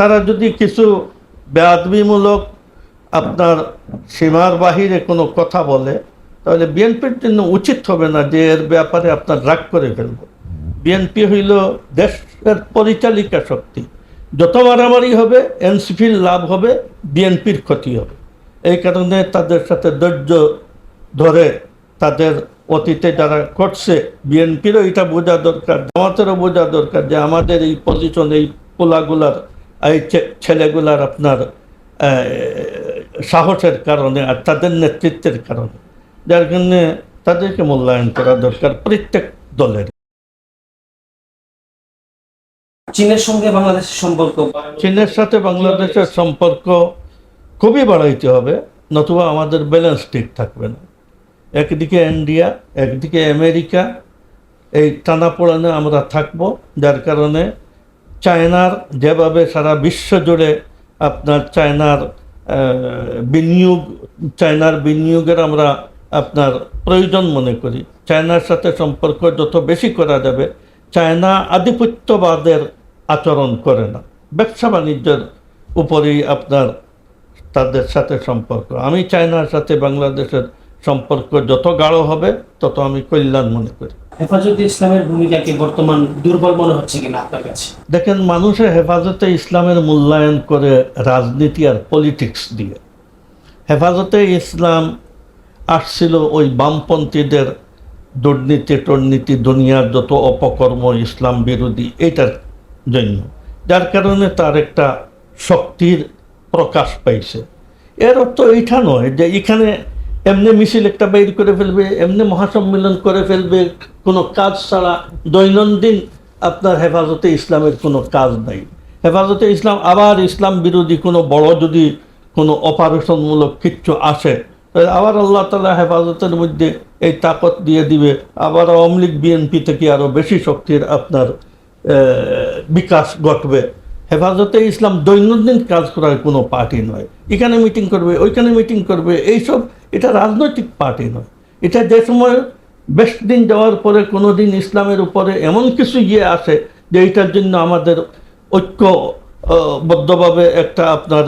তারা যদি কিছু বেয়াদবিমূলক আপনার সীমার বাহিরে কোনো কথা বলে, তাহলে বিএনপির জন্য উচিত হবে না যে এর ব্যাপারে আপনার রাগ করে ফেলব। বিএনপি হইল দেশের পরিচালিকা শক্তি। যত মারামারি হবে এনসিপির লাভ হবে, বিএনপির ক্ষতি হবে। এই কারণে তাদের সাথে ধৈর্য ধরে তাদের অতীতে যারা করছে, বিএনপিরও এটা বোঝা দরকার, জামাতেরও বোঝা দরকার যে আমাদের এই পজিশন, এই পোলাগুলার, এই ছেলেগুলার আপনার সাহসের কারণে আর তাদের নেতৃত্বের কারণে, যার জন্যে তাদেরকে মূল্যায়ন করা দরকার প্রত্যেক দলের। চীনের সঙ্গে বাংলাদেশের সম্পর্ক, চীনের সাথে বাংলাদেশের সম্পর্ক খুবই বাড়াইতে হবে, নতুবা আমাদের ব্যালেন্স ঠিক থাকবে না। একদিকে ইন্ডিয়া, একদিকে আমেরিকা, এই টানাপোড়েনে আমরা থাকবো, যার কারণে চায়নার যেভাবে সারা বিশ্ব জুড়ে আপনার চায়নার বিনিয়োগের আমরা আপনার প্রয়োজন মনে করি। চায়নার সাথে সম্পর্ক যত বেশি করা যাবে, চায়না আধিপত্যবাদের আচরণ করে না, ব্যবসা বাণিজ্যের উপরেই আপনার তাদের সাথে সম্পর্ক। আমি চায়নার সাথে বাংলাদেশের সম্পর্ক যত গাঢ় হবে তত আমি কল্যাণ মনে করি। হেফাজতে ইসলামের ভূমিকাকে বর্তমান দুর্বল মনে হচ্ছে কিনা আপনার কাছে? দেখেন, মানুষের হেফাজতে ইসলামের মূল্যায়ন করে রাজনীতি আর পলিটিক্স দিয়ে। হেফাজতে ইসলাম আসছিল ওই বামপন্থীদের দুর্নীতি দুনিয়ার যত অপকর্ম ইসলাম বিরোধী এটার জন্য, যার কারণে তার একটা শক্তির প্রকাশ পাইছে। এর অর্থ এইটা নয় যে এখানে এমনি মিছিল একটা বের করে ফেলবে, এমনি মহাসম্মেলন করে ফেলবে, কোনো কাজ ছাড়া। দৈনন্দিন আপনার হেফাজতে ইসলামের কোনো কাজ নাই। হেফাজতে ইসলাম আবার ইসলাম বিরোধী কোনো বড় যদি কোনো অপারেশনমূলক কিচ্ছু আসে, তাহলে আবার আল্লাহ তাআলা হেফাজতের মধ্যে এই তাকত দিয়ে দিবে, আবার আওয়ামী লীগ বিএনপি থেকে আরও বেশি শক্তির আপনার বিকাশ ঘটবে। হেফাজতে ইসলাম দৈনন্দিন কাজ করার কোনো পার্টি নয়। এখানে মিটিং করবে, ওইখানে মিটিং করবে, এইসব এটা রাজনৈতিক পার্টি নয়। এটা যে সময় বেশ দিন যাওয়ার পরে কোনো দিন ইসলামের উপরে এমন কিছু আসে যে এইটার জন্য আমাদের ঐক্যবদ্ধভাবে একটা আপনার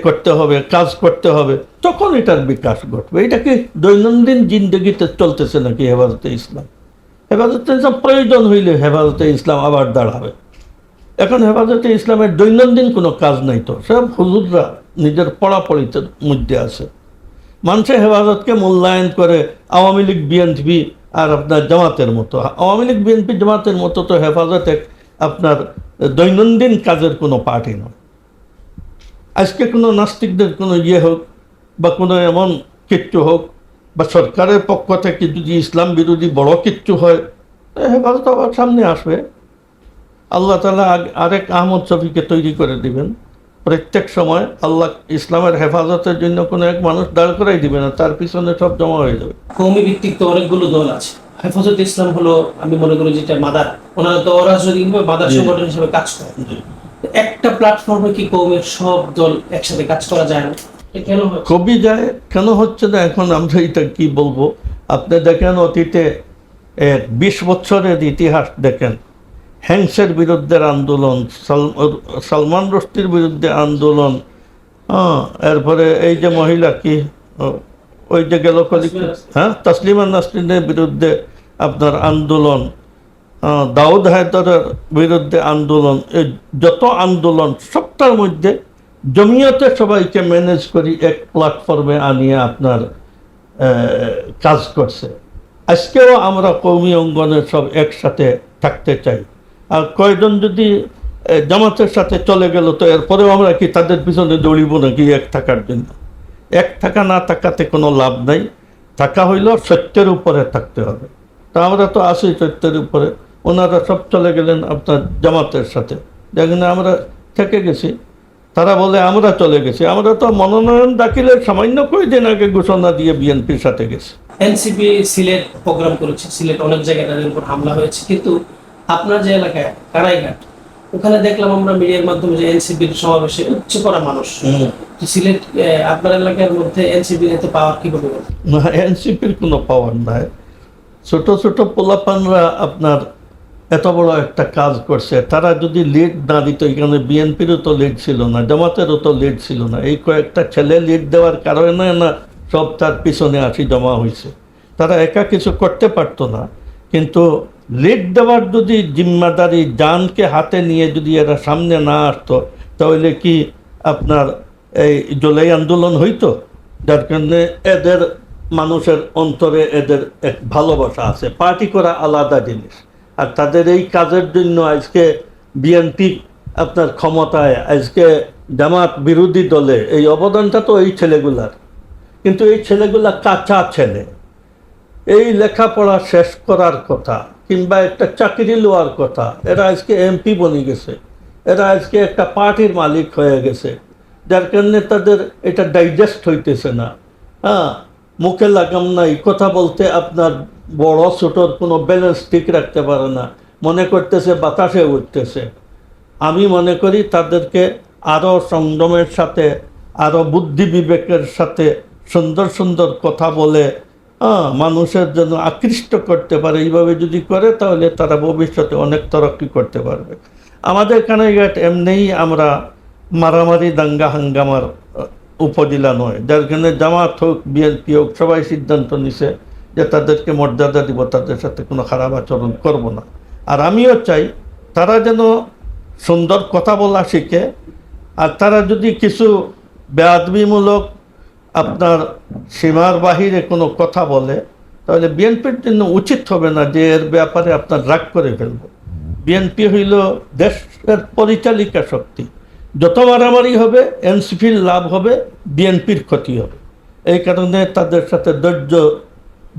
করতে হবে, কাজ করতে হবে, তখন এটার বিকাশ ঘটবে। এটা কি দৈনন্দিন জিন্দগিতে চলতেছে নাকি হেফাজতে ইসলাম? হেফাজতে ইসলাম প্রয়োজন হইলে হেফাজতে ইসলাম আবার দাঁড়াবে। এখন হেফাজতে ইসলামের দৈনন্দিন কোনো কাজ নাই, তো সব হুজুররা নিজের পড়াপড়িতে মধ্যে আছে। মানুষের হেফাজতকে মূল্যায়ন করে আওয়ামী লীগ বিএনপি আর আপনার জামাতের মতো। আওয়ামী লীগ বিএনপি জামাতের মতো তো হেফাজত আপনার দৈনন্দিন কাজের কোনো পার্টি নয়। আজকে কোনো নাস্তিকদের কোনো হোক বা কোনো এমন কিচ্ছু হোক, বা সরকারের পক্ষ থেকে যদি ইসলাম বিরোধী বড় কিচ্ছু হয়, হেফাজত আবার সামনে আসবে। আল্লাহ তাআলা আরেক আহমদ শফিকে তৈরি করে দিবেন। প্রত্যেক সময় আল্লাহ ইসলামের হেফাজতের জন্য কোনো এক মানুষ দাঁড় করাই দিবে না, তার পিছনে সব জমা হয়ে যাবে। কওমি ভিত্তিক তো অনেকগুলো দল আছে। হেফাজতে ইসলাম হলো, আমি মনে করি যেটা মাদার, ওনারা তো অরাজনৈতিকভাবে মাদার সংগঠন হিসেবে কাজ করে। একটা প্ল্যাটফর্মে কি কওমের সব দল একসাথে কাজ করা যায় না? কবি যায় কেন হচ্ছে না, এখন আমরা এটা কি বলবো। আপনি দেখেন অতীতে 20 বছরের ইতিহাস দেখেন, হ্যাংসের বিরুদ্ধে আন্দোলন, সালমান রুশদির বিরুদ্ধে আন্দোলন, এরপরে এই যে মহিলা কি ওই যে গেল তাসলিমা নাসরিনের বিরুদ্ধে আপনার আন্দোলন, দাউদ হায়দারের বিরুদ্ধে আন্দোলন, এই যত আন্দোলন সবটার মধ্যে জমিয়তে সবাইকে ম্যানেজ করি এক প্ল্যাটফর্মে আনিয়ে আপনার কাজ করছে। আজকেও আমরা কওমি অঙ্গনের সব একসাথে থাকতে চাই। আর কয়জন যদি জামাতের সাথে চলে গেল, তো এরপরেও আমরা কি তাদের পিছনে দৌড়িব নাকি এক থাকার জন্য? এক থাকা না থাকাতে কোনো লাভ নাই। থাকা হইল সত্যের উপরে থাকতে হবে। তা আমরা তো আছি সত্যের উপরে। ওনারা সব চলে গেলেন আপনার জামাতের সাথে, যেখানে আমরা থেকে গেছি। তারা বলে আমরা চলে গেছি, আমরা তো মনোনয়ন দাখিলের সামান্য কয়েকদিন আগে ঘোষণা দিয়ে বিএনপির সাথে গেছি। এনসিপি সিলেট প্রোগ্রাম করেছে, সিলেট অনেক জায়গায় তাদের উপর হামলা হয়েছে, কিন্তু আপনার যে এলাকায় কারাইঘাট, ওখানে দেখলাম আমরা মিডিয়ার মাধ্যমে যে এনসিপির সমাবেশে উচ্চ করা মানুষ। সিলেট আপনার এলাকার মধ্যে এনসিপির এত পাওয়ার কিভাবে? না, এনসিপির কোনো পাওয়ার নাই। ছোট ছোট পোলাপানরা আপনার এত বড় একটা কাজ করছে, তারা যদি লিড না দিত, এখানে বিএনপিরও তো লিড ছিল না, জামাতেরও তো লিড ছিল না, এই কয়েকটা ছেলে লিড দেওয়ার কারণে না সব তার পিছনে আসি জমা হয়েছে। তারা একা কিছু করতে পারতো না, কিন্তু লিড দেওয়ার যদি জিম্মাদারি জানকে হাতে নিয়ে যদি এরা সামনে না আসতো, তাহলে কি আপনার এই জুলাই আন্দোলন হইতো? যার কারণে এদের মানুষের অন্তরে এদের এক ভালোবাসা আছে, পার্টি করা আলাদা জিনিস। আর তাদের এই কাজের জন্য আজকে বিএনপি আপনার ক্ষমতায়, আজকে জামাত বিরোধী দলে, এই অবদানটা তো এই ছেলেগুলার। কিন্তু এই ছেলেগুলা কাঁচা ছেলে, এই লেখাপড়া শেষ করার কথা কিংবা একটা চাকরি লওয়ার কথা, এরা আজকে এমপি বনে গেছে, এরা আজকে একটা পার্টির মালিক হয়ে গেছে, যার কারণে তাদের এটা ডাইজেস্ট হইতেছে না। হ্যাঁ, মুখে লাগাম নাই, কথা বলতে আপনার বড় ছোটোর কোনো ব্যালেন্স ঠিক রাখতে পারে না, মনে করতেছে বাতাসে উঠতেছে। আমি মনে করি তাদেরকে আরও সংযমের সাথে, আরও বুদ্ধি বিবেকের সাথে সুন্দর সুন্দর কথা বলে মানুষের জন্য আকৃষ্ট করতে পারে, এইভাবে যদি করে তাহলে তারা ভবিষ্যতে অনেক তরক্কি করতে পারবে। আমাদের কানাইঘাট এমনিই আমরা মারামারি দাঙ্গা হাঙ্গামার উপজেলা নয়, যার কারণে জামাত হোক বিএনপি হোক সবাই সিদ্ধান্ত নিছে যে তাদেরকে মর্যাদা দিব, তাদের সাথে কোনো খারাপ আচরণ করব না। আর আমিও চাই তারা যেন সুন্দর কথা বলা শিখে, আর তারা যদি কিছু বেয়াদবিমূলক আপনার সীমার বাহিরে কোনো কথা বলে, তাহলে বিএনপির জন্য উচিত হবে না যে এর ব্যাপারে আপনার রাগ করে ফেলব। বিএনপি হইল দেশের পরিচালিকা শক্তি, যত মারামারি হবে এনসিপির লাভ হবে, বিএনপির ক্ষতি হবে। এই কারণে তাদের সাথে ধৈর্য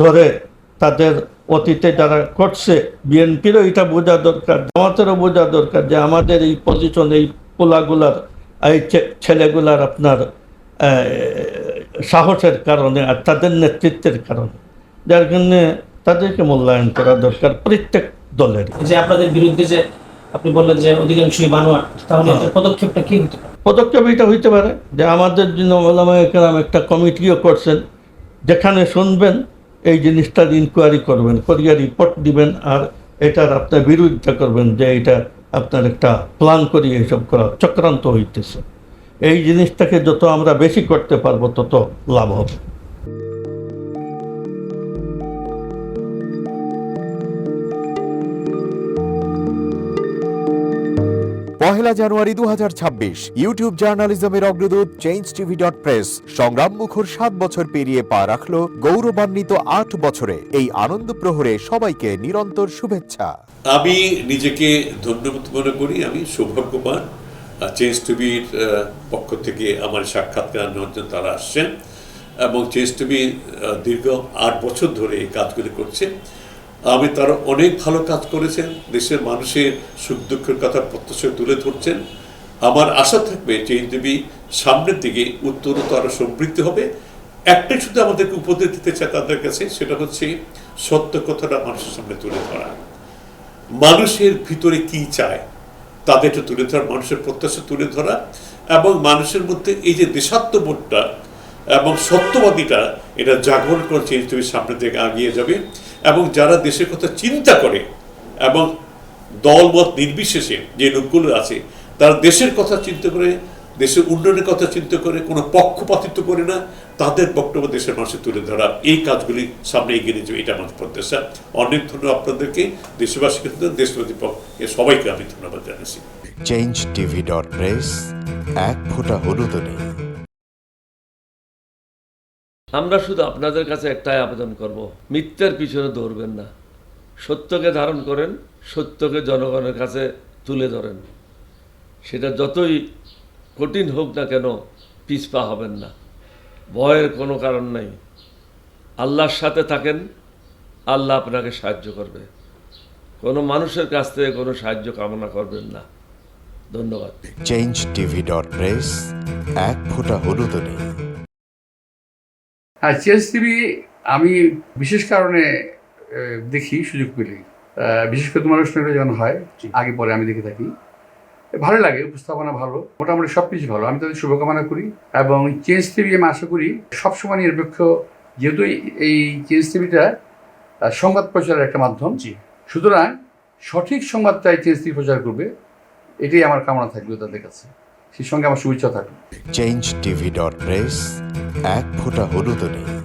ধরে তাদের অতীতে যারা করছে, বিএনপিরও এটা বোঝা দরকার, জামাতেরও বোঝা দরকার যে আমাদের এই পজিশন, এই পোলাগুলার, এই ছেলেগুলার আপনার সাহসের কারণে আর তাদের নেতৃত্বের কারণে, যার কারণে তাদেরকে মূল্যায়ন করা দরকার প্রত্যেক দলের। যে আপনাদের বিরুদ্ধে যে আপনি বললেন যে অধিকাংশই বানোয়াট, তাহলে এটার পদক্ষেপটা কি হতে পারে? পদক্ষেপ এটা হইতে পারে যে আমাদের জন্য ওলামায়ে কেরাম একটা কমিটিও করছেন, যেখানে শুনবেন এই জিনিসটার ইনকোয়ারি করবেন, করিয়া রিপোর্ট দিবেন, আর এটার আপনার বিরোধিতা করবেন যে এটা আপনার একটা প্ল্যান করিয়ে এইসব করা চক্রান্ত হইতেছে। এই জিনিসটাকে যত আমরা বেশি করতে পারবো তত লাভ হবে। পহেলা জানুয়ারি 2026 ইউটিউব জার্নালিজমের অগ্রদূত changeTV.press সংগ্রাম মুখর 7 বছর পেরিয়ে পা রাখলো গৌরবান্বিত 8 বছরে। এই আনন্দ প্রহরে সবাইকে নিরন্তর শুভেচ্ছা। আমি নিজেকে ধন্যবাদ মনে করি, আমি সৌভাগ্যবান। চেঞ্জ টিভির পক্ষ থেকে আমার সাক্ষাৎকার নেওয়ার জন্য তারা আসছেন, এবং চেঞ্জ টিভি দীর্ঘ 8 বছর ধরে এই কাজগুলি করছে। আমি তারা অনেক ভালো কাজ করেছেন, দেশের মানুষের সুখ দুঃখের কথা প্রত্যক্ষ তুলে ধরছেন। আমার আশা থাকবে চেঞ্জ টিভি সামনের দিকে উত্তরোত্তর আরও সমৃদ্ধ হবে। একটাই শুধু আমাদেরকে উপদেশ দিতে চায় তাদের কাছে, সেটা হচ্ছে সত্য কথাটা মানুষের সামনে তুলে ধরা, মানুষের ভিতরে কি চায় তাদেরটা তুলে ধরা, মানুষের প্রত্যাশা তুলে ধরা, এবং মানুষের মধ্যে এই যে দেশাত্মবোধটা এবং সত্যবাদীটা, এটা জাগরণ করে চেঞ্জ টিভি সামনের দিকে এগিয়ে যাবে। এবং যারা দেশের কথা চিন্তা করে এবং দলমত নির্বিশেষে যে লোকগুলো আছে, তারা দেশের কথা চিন্তা করে, দেশের উন্নয়নের কথা চিন্তা করে, কোনো পক্ষপাতিত্ব করে না, তাদের বক্তব্য দেশের মানুষে তুলে ধরা, এই কাজগুলি সামনে এগিয়ে নিয়ে যাবে, এটা আমাদের প্রত্যাশা। অনেক ধন্যবাদ আপনাদেরকে, দেশবাসীকে, দেশবাসী পক্ষে সবাইকে আমি ধন্যবাদ জানাচ্ছি। changeTV.press এক ফোঁটা হলুদও নেই। আমরা শুধু আপনাদের কাছে একটাই আবেদন করব, মিথ্যার পিছনে দৌড়বেন না, সত্যকে ধারণ করেন, সত্যকে জনগণের কাছে তুলে ধরেন। সেটা যতই কঠিন হোক না কেন পিছপা হবেন না, ভয়ের কোনো কারণ নাই। আল্লাহর সাথে থাকেন, আল্লাহ আপনাকে সাহায্য করবে। কোনো মানুষের কাছ থেকে কোনো সাহায্য কামনা করবেন না। ধন্যবাদ। changeTV.press এক ফোঁটা হলুদও নেই। হ্যাঁ, চেঞ্জ টিভি আমি বিশেষ কারণে দেখি সুযোগ পেলে, বিশেষ করে তোমার অনুষ্ঠানটা যখন হয় আগে পরে আমি দেখে থাকি, ভালো লাগে, উপস্থাপনা ভালো, মোটামুটি সব কিছু ভালো। আমি তাদের শুভকামনা করি, এবং চেঞ্জ টিভি আমি আশা করি সবসময় নিরপেক্ষ, যেহেতু এই চেঞ্জ টিভিটা সংবাদ প্রচারের একটা মাধ্যম, সুতরাং সঠিক সংবাদটাই চেঞ্জ টিভি প্রচার করবে, এটাই আমার কামনা থাকবে তাদের কাছে, সেই সঙ্গে আমার শুভেচ্ছা থাকবে। changeTV.press, এক ফোঁটা হলুদও নেই।